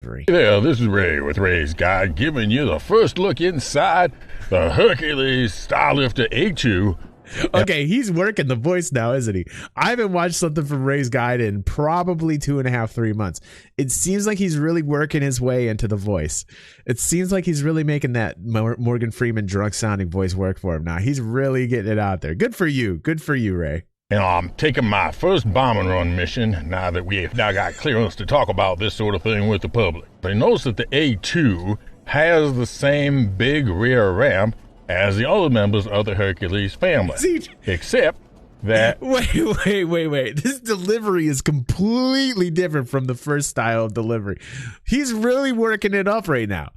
delivery. Hey there, this is Ray with Ray's Guide, giving you the first look inside the Hercules Starlifter A2. Okay, he's working the voice now, isn't he? I haven't watched something from Ray's Guide in probably 2.5, 3 months. It seems like he's really working his way into the voice. It seems like he's really making that Morgan Freeman drunk-sounding voice work for him now. He's really getting it out there. Good for you. Good for you, Ray. And I'm taking my first bombing run mission now that we've now got clearance to talk about this sort of thing with the public. But notice that the A2 has the same big rear ramp as the other members of the Hercules family, except that... Wait. This delivery is completely different from the first style of delivery. He's really working it up right now.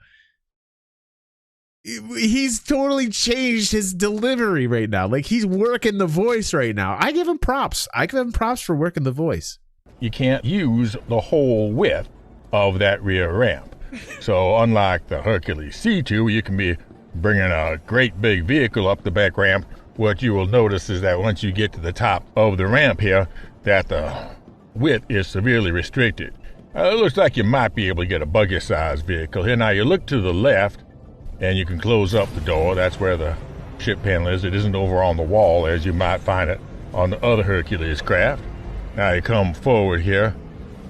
He's totally changed his delivery right now. Like, he's working the voice right now. I give him props. For working the voice. You can't use the whole width of that rear ramp. So unlike the Hercules C2, you can be bringing a great big vehicle up the back ramp. What you will notice is that once you get to the top of the ramp here, that the width is severely restricted. It looks like you might be able to get a buggy-sized vehicle here. Now, you look to the left, and you can close up the door. That's where the ship panel is. It isn't over on the wall, as you might find it on the other Hercules craft. Now, you come forward here,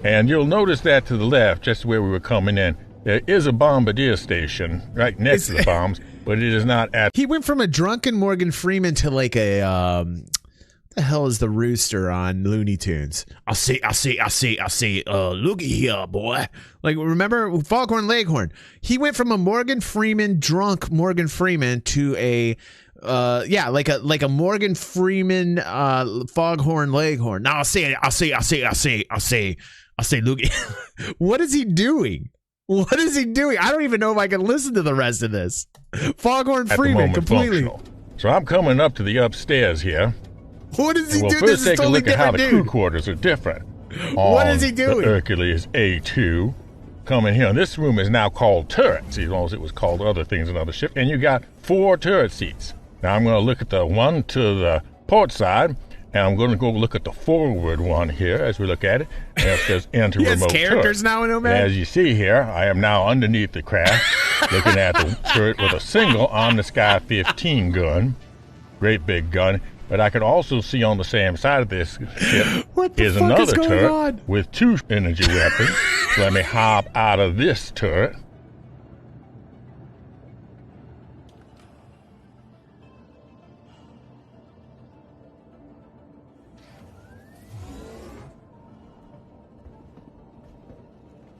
and you'll notice that to the left, just where we were coming in, there is a bombardier station right next to the bombs, but it is not at... He went from a drunken Morgan Freeman to like a... what the hell is the rooster on Looney Tunes? I'll see. Looky here, boy. Like, remember Foghorn Leghorn? He went from a Morgan Freeman, drunk Morgan Freeman to a... like a Morgan Freeman Foghorn Leghorn. Now I'll say, looky. What is he doing? What is he doing? I don't even know if I can listen to the rest of this. Foghorn Freeman, completely. Functional. So I'm coming up to the upstairs here. What does he do? We'll first take a look at how the crew quarters are different. What is he doing? The Hercules A2. Coming here. This room is now called turrets, as long as it was called other things in other ships. And you got 4 turret seats. Now I'm going to look at the one to the port side, and I'm going to go look at the forward one here as we look at it. And it says enter remote characters turret. now, Nomad? As you see here, I am now underneath the craft, looking at the turret with a single on-the-sky 15 gun. Great big gun. But I can also see on the same side of this ship is another turret with 2 energy weapons. So let me hop out of this turret.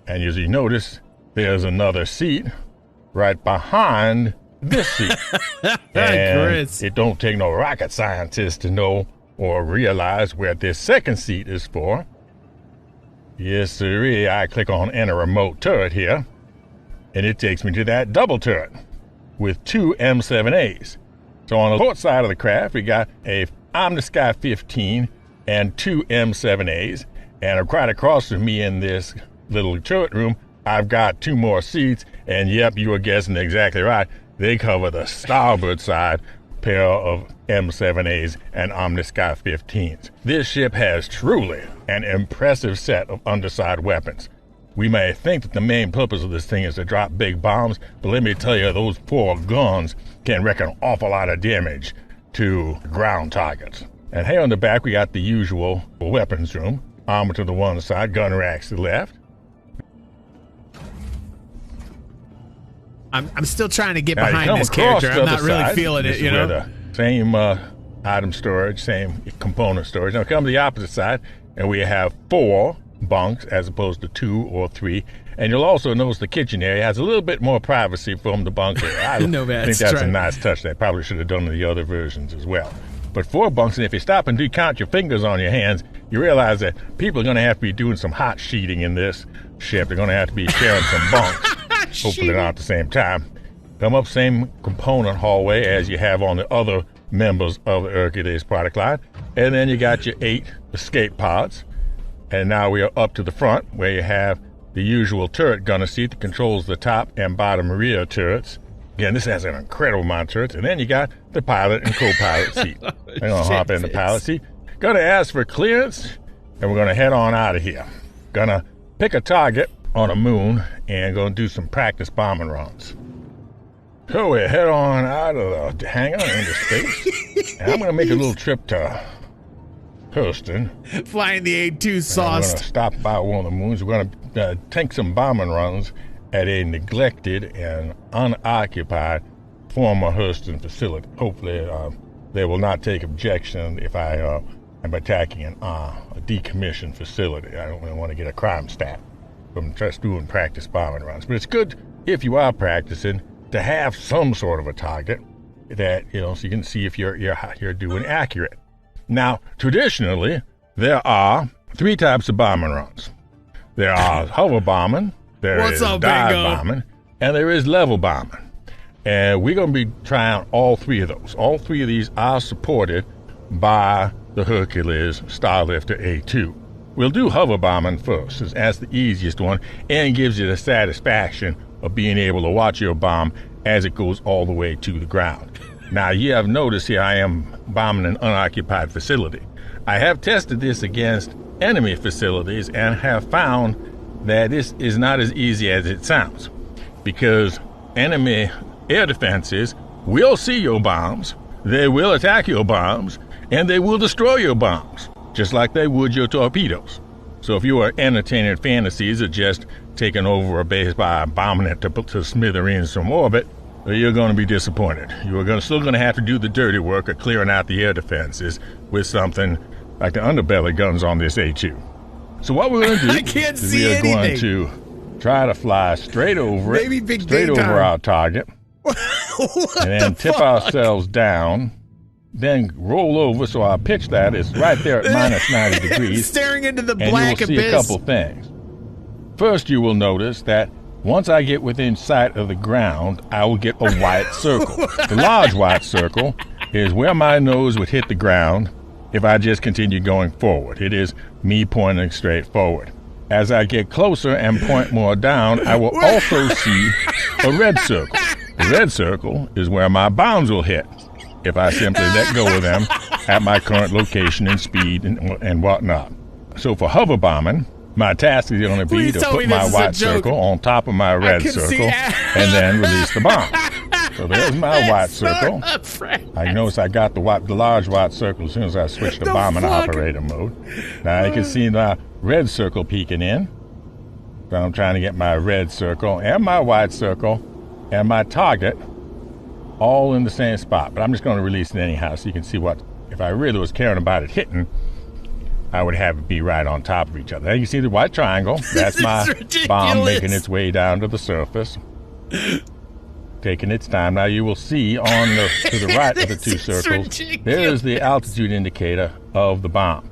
And as you notice, there's another seat right behind this seat. And it don't take no rocket scientist to know or realize where this second seat is for. Yes, sirree. I click on enter remote turret here, and it takes me to that double turret with 2 M7As. So on the port side of the craft, we got a Omnisky 15 and 2 M7As, and right across from me in this little turret room, I've got 2 more seats, and yep, you were guessing exactly right. They cover the starboard side pair of M7As and Omnisky 15s. This ship has truly an impressive set of underside weapons. We may think that the main purpose of this thing is to drop big bombs, but let me tell you, those 4 guns can wreak an awful lot of damage to ground targets. And here on the back, we got the usual weapons room. Armor to the one side, gun racks to the left. I'm still trying to get behind this character. I'm not really feeling it, you know? The same item storage, same component storage. Now come to the opposite side, and we have 4 bunks as opposed to 2 or 3. And you'll also notice the kitchen area has a little bit more privacy from the bunk area. I think that's a nice touch. They probably should have done in the other versions as well. But 4 bunks, and if you stop and do count your fingers on your hands, you realize that people are going to have to be doing some hot sheeting in this ship. They're going to have to be sharing some bunks. Hopefully not at the same time. Come up same component hallway as you have on the other members of the Hercules product line. And then you got your 8 escape pods. And now we are up to the front where you have the usual turret gunner seat that controls the top and bottom rear turrets. Again, this has an incredible amount of turrets. And then you got the pilot and co-pilot seat. I'm going to hop in the pilot seat. Going to ask for clearance, and we're going to head on out of here. Going to pick a target on a moon and going to do some practice bombing runs. So we head on out of the hangar into space, and I'm going to make a little trip to Houston. Flying the A2 sauce. We're going to stop by one of the moons. We're going to take some bombing runs at a neglected and unoccupied former Houston facility. Hopefully, they will not take objection if I am attacking a decommissioned facility. I don't really want to get a crime stat from just doing practice bombing runs. But it's good, if you are practicing, to have some sort of a target that, so you can see if you're doing accurate. Now, traditionally, there are 3 types of bombing runs. There are hover bombing, there is dive bombing, and there is level bombing. And we're going to be trying all 3 of those. All 3 of these are supported by the Hercules Starlifter A2. We'll do hover bombing first, as that's the easiest one, and gives you the satisfaction of being able to watch your bomb as it goes all the way to the ground. Now, you have noticed here I am bombing an unoccupied facility. I have tested this against enemy facilities and have found that this is not as easy as it sounds, because enemy air defenses will see your bombs, they will attack your bombs, and they will destroy your bombs, just like they would your torpedoes. So if you are entertaining fantasies of just taking over a base by bombing it to smithereens from orbit, you're going to be disappointed. You are still going to have to do the dirty work of clearing out the air defenses with something like the underbelly guns on this A2. So what we're going to do is we are going to try to fly straight over it, straight over our target, and then tip ourselves down, then roll over so our pitch that is right there at minus 90 degrees. Staring into the black black abyss. And you will see a couple things. First, you will notice that once I get within sight of the ground, I will get a white circle. The large white circle is where my nose would hit the ground if I just continue going forward. It is me pointing straight forward. As I get closer and point more down, I will also see a red circle. The red circle is where my bombs will hit if I simply let go of them at my current location and speed and whatnot. So for hover bombing, my task is going to be to put my white circle on top of my red circle and then release the bomb. So there's my white circle. I notice I got the large white circle as soon as I switched to bombing operator mode. Now you can see my red circle peeking in. So I'm trying to get my red circle and my white circle and my target all in the same spot. But I'm just going to release it anyhow so you can see what, if I really was caring about it hitting, I would have it be right on top of each other. Now you can see the white triangle. That's my bomb making its way down to the surface, taking its time. Now you will see to the right of the 2 circles, there's the altitude indicator of the bomb.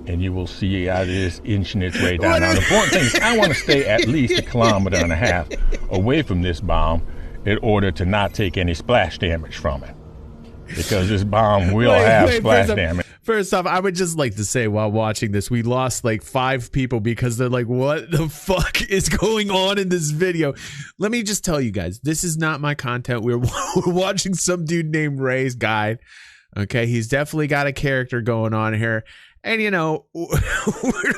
And you will see how it is inching its way down. Now the important thing is I want to stay at least 1.5 kilometers away from this bomb in order to not take any splash damage from it. Because this bomb will have splash damage. First off, I would just like to say while watching this, we lost like 5 people because they're like, what the fuck is going on in this video? Let me just tell you guys, this is not my content. We're watching some dude named Ray's guide. Okay, he's definitely got a character going on here. And we're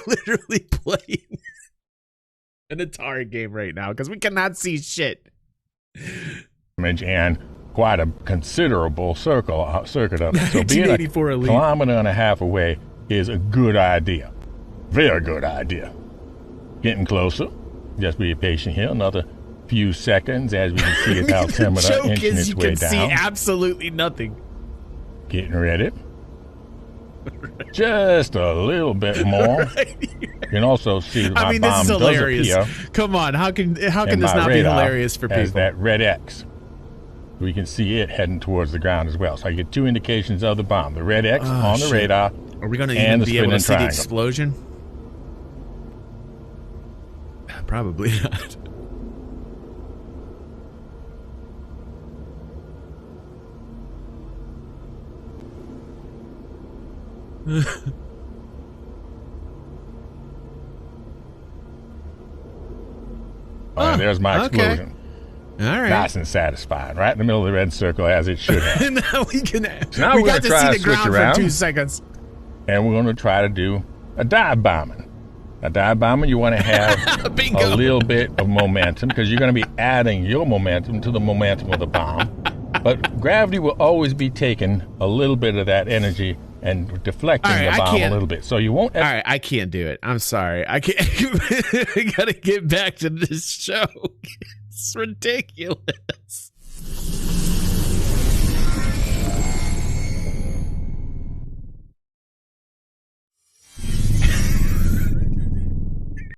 literally playing an Atari game right now because we cannot see shit. And quite a considerable circuit up. So being 1984 elite. 1.5 kilometers away is a good idea. Very good idea. Getting closer. Just be patient here. Another few seconds as we can see its altimeter inching its way down. You can see absolutely nothing. Getting ready. Just a little bit more. You can also see that my bomb does appear. Come on, how can this not be hilarious for people? As that red X. We can see it heading towards the ground as well. So I get 2 indications of the bomb. The red X on the radar. Are we going to even be able to see the explosion? Probably not. There's my explosion. All right. Nice and satisfying, right in the middle of the red circle as it should have. Now we can. So now we got to see the ground for 2 seconds. And we're going to try to do a dive bombing. A dive bomber, you want to have a little bit of momentum because you're going to be adding your momentum to the momentum of the bomb. But gravity will always be taking a little bit of that energy and deflecting the bomb a little bit. So you won't. All right, I can't do it. I'm sorry. I can't. I got to get back to this show. It's ridiculous.